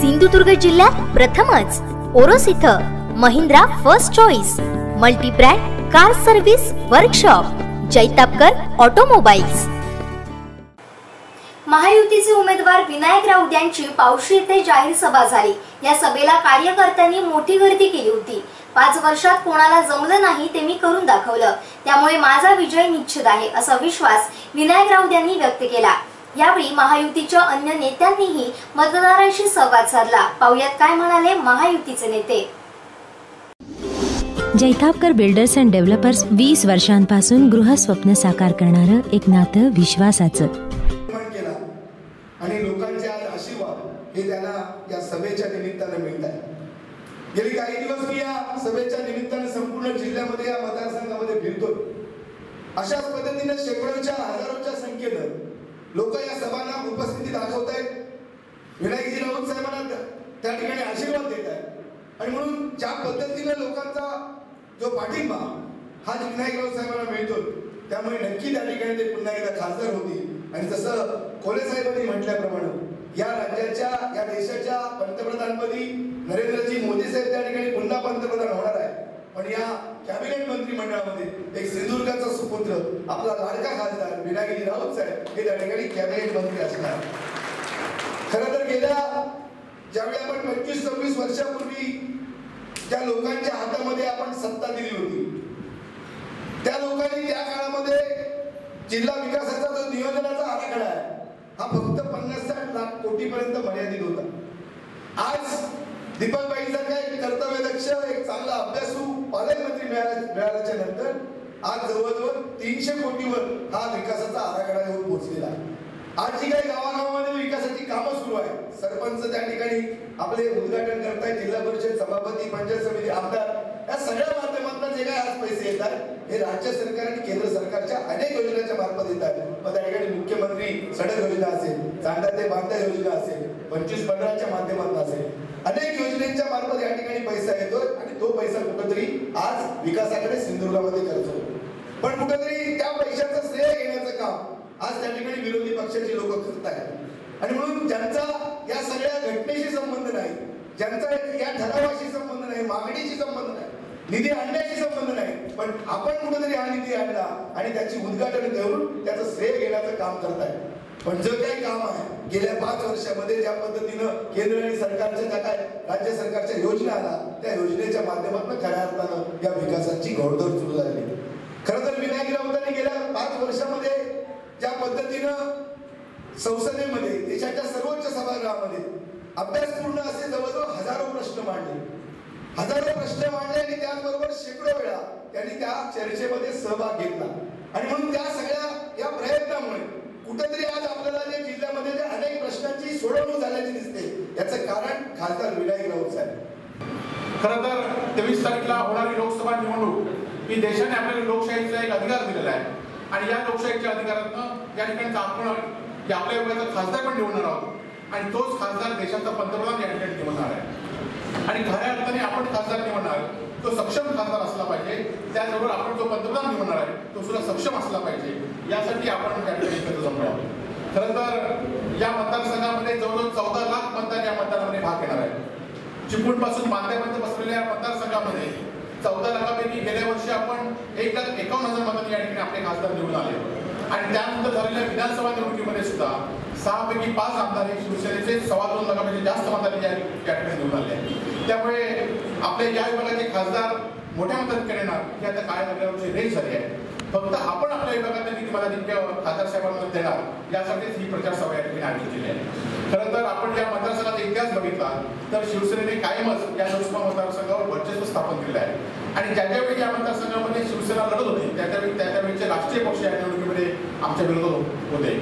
सिंधुदुर्ग जिल्ह्यात प्रथमच ओरोस इथं Mahindra first choice multi brand car service workshop Jaitapkar automobiles. महायुतीचे उमेदवार विनायक राऊत यांची पावशी येथे जाहीर सभा झाली। या सभेला कार्यकर्त्यांनी मोठी गर्दी केली होती। 5 वर्षात कोणाला जमलं नाही ते मी करून दाखवलं, त्यामुळे माझा विजय निश्चित आहे असा विश्वास विनायक राऊत यांनी व्यक्त केला। यावेळी महायुतीच्या अन्य नेत्यांनीही मतदारांशी संवाद साधला। पाहुयात काय म्हणाले महायुतीचे नेते। जैतापकर बिल्डर्स अँड डेव्हलपर्स 20 वर्षांपासून गृहस्वप्न साकार करणारं एक नातं विश्वासाचं आणि लोकांचे आज आशीर्वाद हे त्यांना या सभेच्या निमित्ताने मिळत आहे। गेली काही दिवस मी या सभेच्या निमित्ताने संपूर्ण जिल्ह्यामध्ये या मतदारसंघामध्ये फिरतो। अशाच पद्धतीने शेकडोच्या हजारोच्या संख्येने लोक या सभांना उपस्थिती दाखवत आहेत, विनायकजी राऊत साहेबांना त्या ठिकाणी आशीर्वाद देत आहेत। आणि म्हणून ज्या पद्धतीने लोकांचा जो पाठिंबा हा विनायक राऊत साहेबांना मिळतो, त्यामुळे नक्की त्या ठिकाणी ते पुन्हा एकदा खासदार होतील। आणि जसं कोले साहेबांनी म्हटल्याप्रमाणे या राज्याच्या या देशाच्या पंतप्रधानपदी नरेंद्रजी मोदी साहेब त्या ठिकाणी पुन्हा पंतप्रधान होणार आहे। पण या कॅबिनेट मंत्रिमंडळामध्ये एक सिंधुदुर्गाचा सुपुत्र आपला लाडका खासदार विनायकजी राऊत साहेब हे त्या ठिकाणी कॅबिनेट मंत्री असणार। खरं तर गेल्या ज्यावेळी आपण 25-26 वर्षापूर्वी ज्या लोकांच्या हातामध्ये आपण सत्ता दिली होती, त्या लोकांनी त्या काळामध्ये जिल्हा विकासाचा जो नियोजनाचा आराखडा आहे हा फक्त 50-60 लाख कोटीपर्यंत मर्यादित होता। आज दीपकबाईंसारखा एक कर्तव्यदक्ष एक चांगला अभ्यासू पालकमंत्री मिळाल्याच्या नंतर आज जवळजवळ 300 कोटीवर हा विकासाचा आराखडा येऊन पोहोचलेला आहे। आज जी काही गावागावामध्ये विकासाची कामं सुरू आहेत, सरपंच त्या ठिकाणी आपले उद्घाटन करतायत, जिल्हा परिषद सभापती, पंचायत समिती, आमदार या सगळ्या माध्यमातून जे काही आज पैसे येतात हे राज्य सरकार आणि केंद्र सरकारच्या अनेक योजनांच्या मार्फत येतात। मग त्या ठिकाणी मुख्यमंत्री सडक योजना असेल, चांदा ते बांधा योजना असेल, 25-15च्या माध्यमातून असेल, अनेक योजनेच्या मार्फत या ठिकाणी पैसा येतो आणि तो पैसा कुठेतरी आज विकासाकडे सिंधुदुर्गामध्ये खर्च होतो। पण कुठेतरी त्या पैशाचं श्रेय घेण्याचं काम आज त्या ठिकाणी विरोधी पक्षाची लोक करत आहेत। आणि म्हणून ज्यांचा या सगळ्या घटनेशी संबंध नाही, ज्यांचा या ठरावाशी संबंध नाही, मागणीशी संबंध नाही, निधी आणण्याशी संबंध नाही, पण आपण कुठेतरी हा निधी आणला आणि त्याची उद्घाटन करून त्याचं श्रेय घेण्याचं काम करत आहे। पण जो काही काम आहे गेल्या 5 वर्षामध्ये ज्या पद्धतीनं केंद्र आणि सरकारच्या ज्या काय राज्य सरकारच्या योजना आला, त्या योजनेच्या माध्यमातून खऱ्या अर्थानं या विकासाची घोडदौड सुरू झाली। खरं तर विनायक राऊतांनी गेल्या 5 वर्षामध्ये ज्या पद्धतीनं संसदेमध्ये देशाच्या सर्वोच्च सभागृहामध्ये अभ्यासपूर्ण असे जवळजवळ हजारो प्रश्न मांडले आणि त्याचबरोबर शेकडो वेळा त्यांनी त्या चर्चेमध्ये सहभाग घेतला। आणि म्हणून त्या सगळ्या या प्रयत्नामुळे कुठेतरी आज आपल्याला जे जिल्ह्यामध्ये जे अनेक प्रश्नांची सोडवणूक झाल्याची दिसते, याचं कारण खासदार विनायक राऊत साहेब। खरं तर 23 तारखेला होणारी लोकसभा निवडणूक ही देशाने आपल्याला लोकशाहीचा एक अधिकार दिलेला आहे। आणि या लोकशाहीच्या अधिकारातून या ठिकाणी आपण आपल्या विभागाचा खासदार पण निवडणार आहोत आणि तोच खासदार देशाचा पंतप्रधान या ठिकाणी निवडणार आहे। आणि खऱ्या अर्थाने आपण खासदार निवडणार तो सक्षम खासदार असला पाहिजे, त्याचबरोबर आपण जो पंतप्रधान निवडणार आहे तो सुद्धा सक्षम असला पाहिजे, यासाठी आपण त्या ठिकाणी एकत्र जमलो आहोत। खरं तर या मतदारसंघामध्ये जवळजवळ 14 लाख मतदार या मतदानामध्ये भाग घेणार आहेत। चिपळूणपासून बांद्यापर्यंत बसलेल्या मतदारसंघामध्ये 14 लाखापैकी गेल्या वर्षी आपण 1,51,000 मतांनी या ठिकाणी आपले खासदार निवडून आले। आणि त्यानंतर झालेल्या विधानसभा निवडणुकीमध्ये सुद्धा 6 पैकी 5 आमदार हे शिवसेनेचे 2.25 लाखापेक्षा जास्त मतांनी या ठिकाणी निवडून आले आहेत। त्यामुळे आपल्या या विभागाचे खासदार मोठ्या मतांनी येणार ही आता काय झाल्यावरची रेस झाली आहे। फक्त आपण आपल्या विभागातल्या किती मताधिक्य खासदार साहेबांना देणार यासाठीच ही प्रचार सभा या ठिकाणी आयोजित केली आहे। खरं तर आपण या मतदारसंघाचा इतिहास बघितला तर शिवसेनेने कायमच या लोकसभा मतदारसंघावर वर्चस्व स्थापन केलं आहे। आणि ज्या ज्यावेळी या मतदारसंघामध्ये शिवसेना लढत होती त्यावेळीचे राष्ट्रीय पक्ष या निवडणुकीमध्ये आमच्या विरोधात होते।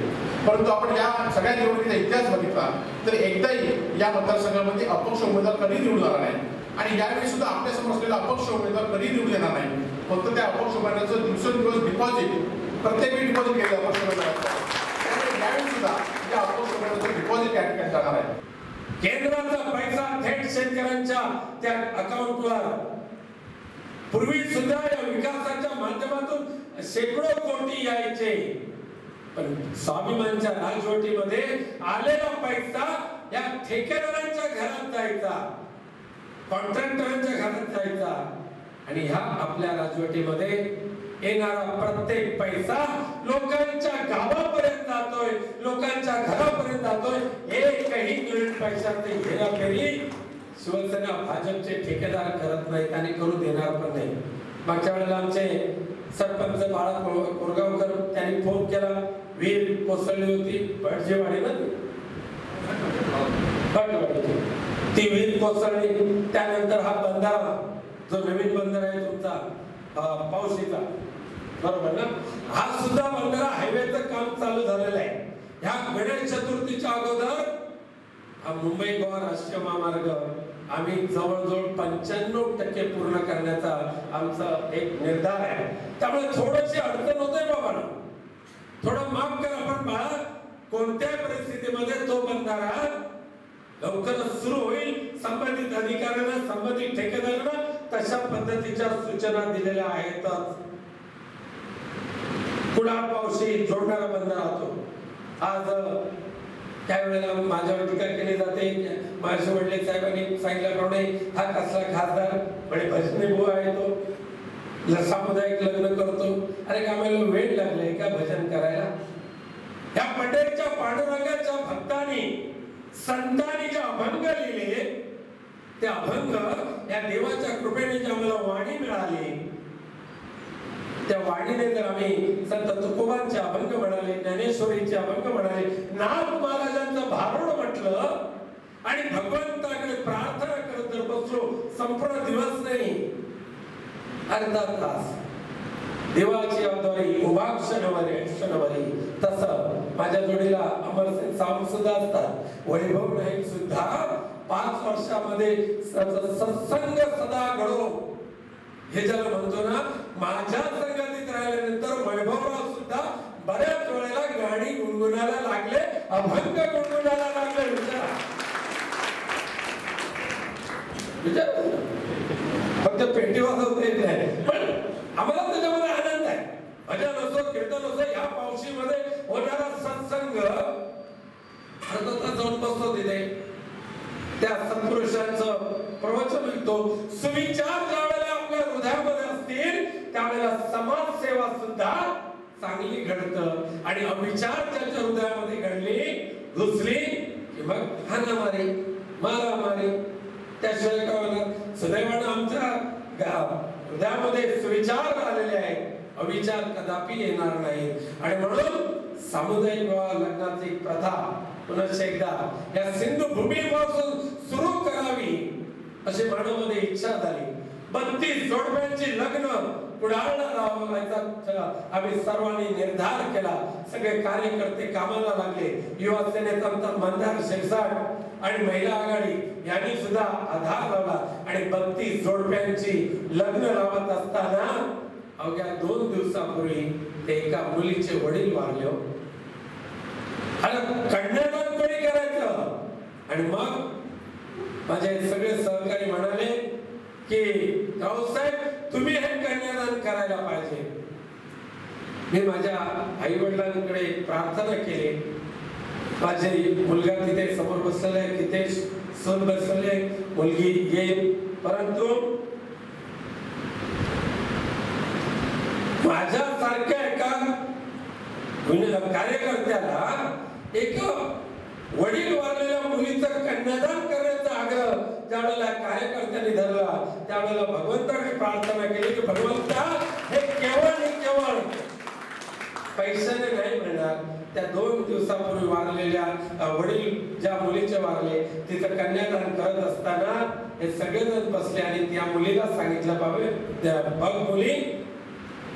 परंतु आपण या सगळ्या निवडणुकीचा इतिहास बघितला तर एकदाही या मतदारसंघामध्ये अपक्ष उमेदवार कधी निवडून आला नाही आणि यावेळी सुद्धा आपल्यासमोर असलेला अपक्ष उमेदवार कधी निवडून येणार नाही। फक्त त्या अपक्ष उमेदवाराचं दिवसेंदिवस डिपॉझिट प्रत्येक वेळी डिपॉझिट केलं अपक्ष उमेदवाराचं, त्यामुळे यावेळी सुद्धा या अपक्ष उमेदवाराचं डिपॉझिट या ठिकाणी जाणार आहे। केंद्राचा पैसा थेट शेतकऱ्यांच्या त्या अकाउंटवर पूर्वी सुद्धा या विकासाच्या माध्यमातून शेकडो कोटी यायचे, पण स्वाभिमानच्या राजवटीमध्ये आलेला पैसा या ठेकेदारांच्या घरात जायचा, कॉन्ट्रॅक्टरांच्या घरात जायचा आणि ह्या आपल्या राजवटीमध्ये येणारा प्रत्येक पैसा लोकांच्या गावापर्यंत जातोय, लोकांच्या घरापर्यंत जातोय। एकही मिनिट पैशाचे हेराफेरी शिवसेना भाजपचे ठेकेदार करत नाहीत आणि करू देणार पण नाही। मागच्या वेळेला आमचे सरपंच बाळा कोरगावकर त्यांनी फोन केला, विहीर कोसळली होती भटजेवाडी ना, ती विहीर कोसळली, त्यानंतर हा बंधारा जो नवीन बंधारा आहे तुमचा पावशीचा, बरोबर ना, हा सुद्धा बंधारा हायवेचं काम चालू झालेलं आहे। ह्या गणेश चतुर्थीच्या अगोदर हा मुंबई गोवा राष्ट्रीय महामार्ग आम्ही जवळजवळ 95% पूर्ण करण्याचा आमचा एक निर्धार आहे। त्यामुळे थोडीशी अडचण होते बाबा, थोडं माफ करा, पण बाळा कोणत्या परिस्थितीमध्ये तो बंधारा लवकरच सुरू होईल। संबंधित अधिकाऱ्यांना, संबंधित ठेकेदारांना तशा पद्धतीच्या सूचना दिलेल्या आहेतच। कुडाळ पावशी जोडणारा बंधारा होतो। आज त्या वेळेला माझ्यावर टीका केली जाते, माझे वडील साहेबांनी सांगितल्याप्रमाणे हा कसला खासदार म्हणजे भजनी बुवा आहे, तो सामुदायिक लग्न करतो। अरे कामाला वेळ लागलाय का भजन करायला? या पटेलच्या पांडुरंगाच्या भक्तांनी संतांनी जे अभंग लिहिले, ते अभंग या देवाच्या कृपेने जे आम्हाला वाणी मिळाली, त्या वाणीने जर आम्ही संत तुकोबांचे अभंग म्हणाले, ज्ञानेश्वरीचे अभंग म्हणाले, नाथ महाराजांचं भारुड म्हटलं आणि भगवंताकडे प्रार्थना करत जर बसलो संपूर्ण दिवस नाही, अर्धा तास देवाची अवतारी उभा क्षणवारी, तसं माझ्या जोडीला अमरसिंग सावंत सुद्धा असतात, वैभव नाईक सुद्धा 5 वर्षामध्ये सत्संग सदा घडो, हे ज्याला म्हणतो ना, माझ्या संगतीत राहिल्यानंतर वैभवराव सुद्धा बऱ्याच वेळेला गाणी गुणगुणायला लागले, अभंग गुणगुणायला लागले। विचार फक्त पेटी वाजवता येत नाही, पण आम्हाला त्याच्यामध्ये आनंद आहे। भजन असो, कीर्तन असो, या पावशीमध्ये होणारा सत्संग जाऊन बसतो तिथे, त्या सत्पुरुषांचं प्रवचन ऐकतो, सुविचार ज्या वेळेला आपल्या हृदयामध्ये असतील त्यावेळेला समाजसेवा सुद्धा चांगली घडतं आणि अविचार ज्याच्या हृदयामध्ये घडली घुसली की मग हाणामारी मारामारी, त्याशिवाय काय होणार? सुदैवानं आमच्या हृदयामध्ये सुविचार आलेले आहेत, अविचार कदापि येणार नाही। आणि म्हणून सामुदायिक विवाह लग्नाची प्रथा पुन्हा एकदा या सिंधू भूमीपासून सुरू करावी अशी मनामध्ये इच्छा झाली। 32 जोडप्यांची लग्न कुडाळला लावायचा आम्ही सर्वांनी निर्धार केला। सगळे कार्यकर्ते कामाला लागले, युवा सेनेचा मंदार शिरसाट आणि महिला आघाडी यांनी सुद्धा आधार लावला आणि 32 जोडप्यांची लग्न लावत असताना अवघ्या 2 दिवसापूर्वी ते एका मुलीचे वडील वारले। आणि कन्यादान कोणी करायचं? आणि मग माझे सगळे सहकारी म्हणाले की रावसाहेब तुम्ही हे कन्यादान करायला पाहिजे। मी माझ्या आई वडिलांकडे प्रार्थना केली, माझे मुलगा तिथे समोर बसलेला आहे, तिथे सून बसलेले, मुलगी येईल, परंतु माझ्या सारख्या एका कार्यकर्त्याला एक वडील वारलेल्या मुलीचं कन्यादान करण्याचा आग्रह ज्यावेळेला कार्यकर्त्यांनी धरला, त्यावेळेला भगवंताकडे प्रार्थना केली की भगवंता हे केवळ आणि केवळ पैशाने नाही मिळणार। त्या 2 दिवसापूर्वी वारलेल्या वडील ज्या मुलीचे वारले तिचं कन्यादान करत असताना हे सगळेजण बसले आणि त्या मुलीला सांगितलं बघ मुली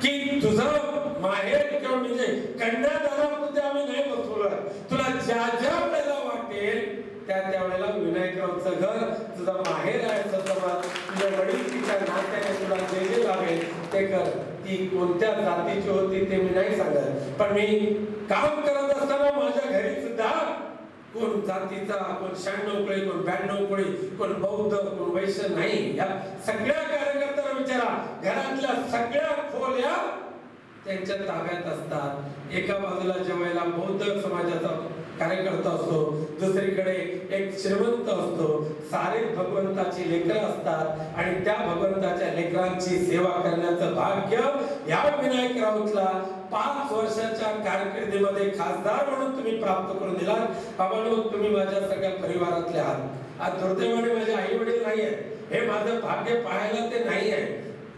की तुझं माहेर किंवा म्हणजे कन्यादानामध्ये आम्ही नाही बसवलं, तुला ज्या ज्या वेळेला वाटेल त्या वेळेला विनायकरावचं घर तुझं माहेर आहे, तुझ्या वडीलकीच्या नात्याने तुला जे जे लागेल ते कर। ती कोणत्या जातीची होती ते मी नाही सांगत, पण मी काम करत असताना माझ्या घरी सुद्धा कोण जातीचा, कोण 96 कोळी, कोण 92 कोळी, कोण बौद्ध, कोण वैश्य नाही। या सगळ्या कार्यकर्त्यांना विचारा, घरातल्या सगळ्या खोल्या त्यांच्या ताब्यात असतात। एका बाजूला ज्या वेळेला बौद्ध समाजाचा कार्यकर्ता असतो, दुसरीकडे एक श्रीमंत असतो. सारे भगवंताची लेकरं असतात आणि त्या भगवंताच्या लेकरांची सेवा करण्याचं भाग्य या विनायक राऊतला 5 वर्षाच्या कारकिर्दीमध्ये खासदार म्हणून तुम्ही प्राप्त करून दिलात. बाबांनो, तुम्ही माझ्या सगळ्या परिवारातले आहात. आज दुर्दैवाने माझे आई वडील नाही आहेत, हे माझं भाग्य पाहायला ते नाही आहे,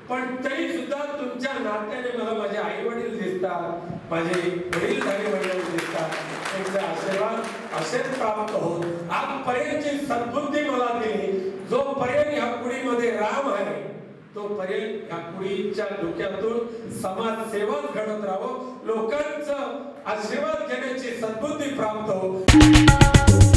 पण तरी सुद्धा तुमच्या नात्याने मला माझे आई वडील दिसतात, माझे वडीलधारी वडील दिसतात. त्यांचा आशीर्वाद असेच प्राप्त होत आजपर्यंतची सद्बुद्धी मला दिली. जोपर्यंत ह्या कुडीमध्ये राम आहे तोपर्यंत ह्या कुडीच्या डोक्यातून समाजसेवाच घडत राहावं, लोकांचं आशीर्वाद घेण्याची सद्बुद्धी प्राप्त हो.